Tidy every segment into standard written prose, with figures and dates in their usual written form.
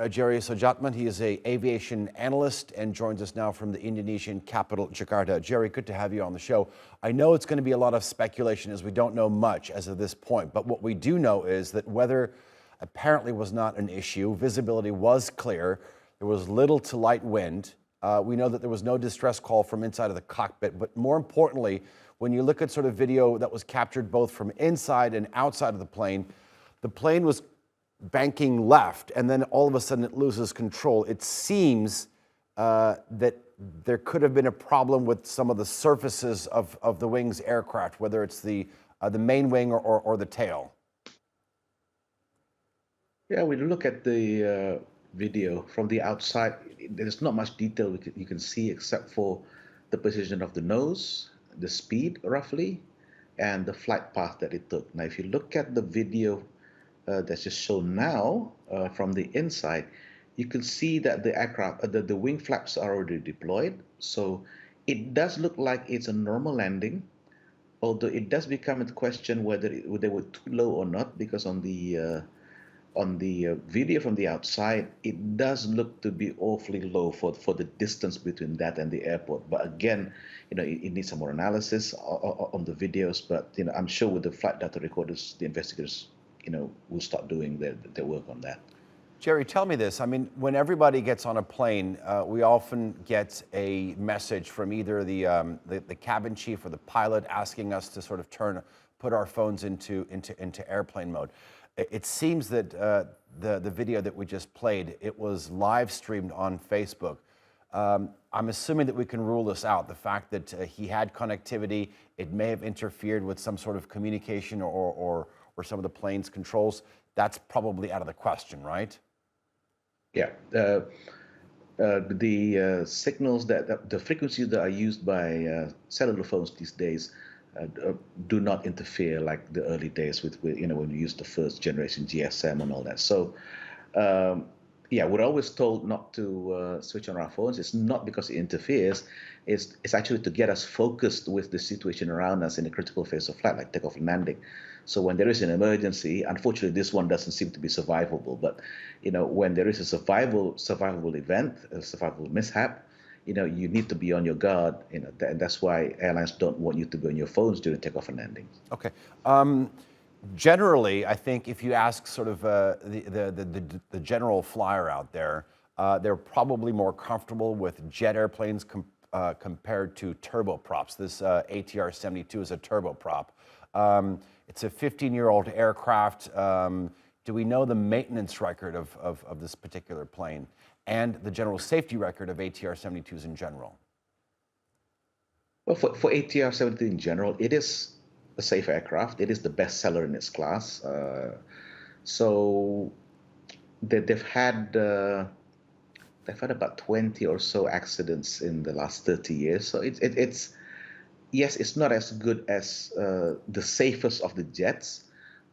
Gerry Soejatman. He is an aviation analyst and joins us now from the Indonesian capital, Jakarta. Gerry, good to have you on the show. I know it's going to be a lot of speculation as we don't know much as of this point, but what we do know is that weather apparently was not an issue. Visibility was clear. There was little to light wind. We know that there was no distress call from inside of the cockpit, but more importantly, when you look at sort of video that was captured both from inside and outside of the plane was banking left, and then all of a sudden it loses control. It seems that there could have been a problem with some of the surfaces of the wing's aircraft, whether it's the main wing or the tail. Yeah, when you look at the video from the outside, there's not much detail you can see except for the position of the nose, the speed roughly, and the flight path that it took. Now, if you look at the video that's just shown now from the inside, you can see that the aircraft, the wing flaps are already deployed. So it does look like it's a normal landing, although it does become a question whether they were too low or not, because on the video from the outside, it does look to be awfully low for the distance between that and the airport. But again, it needs some more analysis on the videos. But I'm sure with the flight data recorders, the investigators, will start doing their work on that. Gerry, tell me this. I mean, when everybody gets on a plane, we often get a message from either the cabin chief or the pilot asking us to sort of put our phones into airplane mode. It seems that the video that we just played, it was live streamed on Facebook. I'm assuming that we can rule this out. The fact that he had connectivity, it may have interfered with some sort of communication or some of the plane's controls. That's probably out of the question, right? Yeah. The signals the frequencies that are used by cellular phones these days do not interfere like the early days with when we used the first generation GSM and all that. So yeah, we're always told not to switch on our phones. It's not because it interferes. It's actually to get us focused with the situation around us in a critical phase of flight, like takeoff and landing. So when there is an emergency, unfortunately, this one doesn't seem to be survivable. But when there is a survivable event, a survivable mishap, you need to be on your guard. And that's why airlines don't want you to be on your phones during takeoff and landing. Okay. Generally, I think if you ask sort of the general flyer out there, they're probably more comfortable with jet airplanes compared to turboprops. This ATR-72 is a turboprop. It's a 15-year-old aircraft. Do we know the maintenance record of this particular plane and the general safety record of ATR-72s in general? Well, for ATR-72 in general, it is a safe aircraft. It is the best seller in its class. So they've had about 20 or so accidents in the last 30 years. So it's yes, it's not as good as the safest of the jets,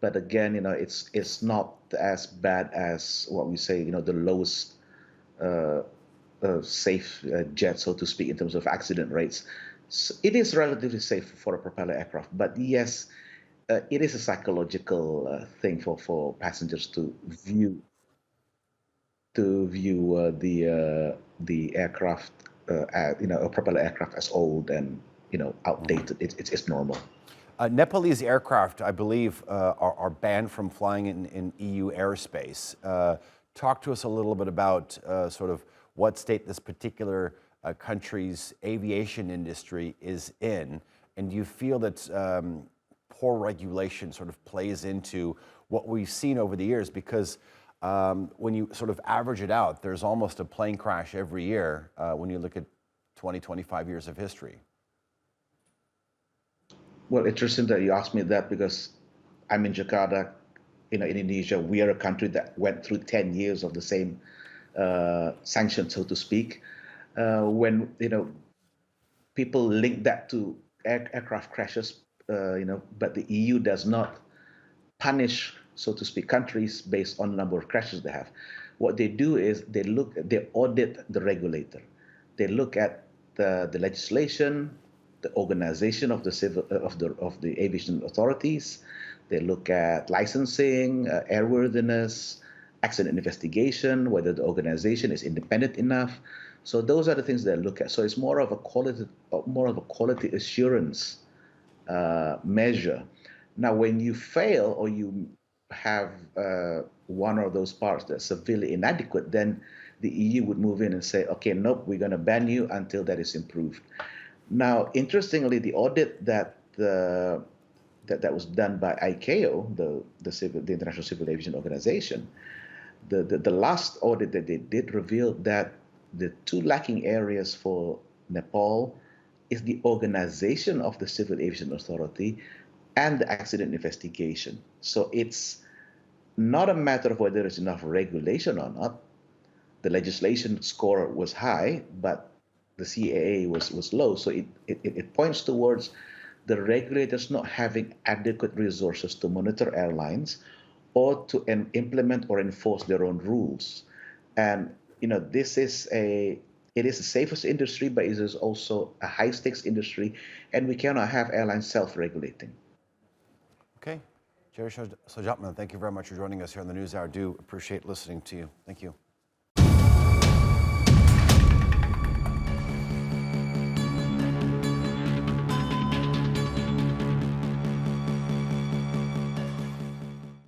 but again, it's not as bad as what we say, the lowest safe jet, so to speak, in terms of accident rates. So it is relatively safe for a propeller aircraft, but yes, it is a psychological thing for passengers to view the aircraft, a propeller aircraft as old and outdated. It's normal. Nepalese aircraft, I believe, are banned from flying in EU airspace. Talk to us a little bit about sort of what state this particular country's aviation industry is in, and do you feel that poor regulation sort of plays into what we've seen over the years? Because when you sort of average it out, there's almost a plane crash every year when you look at 20, 25 years of history. Well, interesting that you asked me that, because I'm in Jakarta, Indonesia. We are a country that went through 10 years of the same sanctions, so to speak. When people link that to aircraft crashes, but the EU does not punish, so to speak, countries based on the number of crashes they have. What they do is they audit the regulator. They look at the legislation, the organization of the aviation authorities. They look at licensing, airworthiness, accident investigation, whether the organization is independent enough. So those are the things that I look at. So it's more of a quality assurance measure. Now, when you fail or you have one of those parts that's severely inadequate, then the EU would move in and say, okay, nope, we're going to ban you until that is improved. Now, interestingly, the audit that was done by ICAO, the International Civil Aviation Organization, the last audit that they did revealed that the two lacking areas for Nepal is the organization of the Civil Aviation Authority and the accident investigation. So it's not a matter of whether there's enough regulation or not. The legislation score was high, but the CAA was low. So it points towards the regulators not having adequate resources to monitor airlines or to implement or enforce their own rules. And it is the safest industry, but it is also a high stakes industry, and we cannot have airlines self-regulating. Okay. Gerry Soejatman, thank you very much for joining us here on the News Hour. Do appreciate listening to you. Thank you.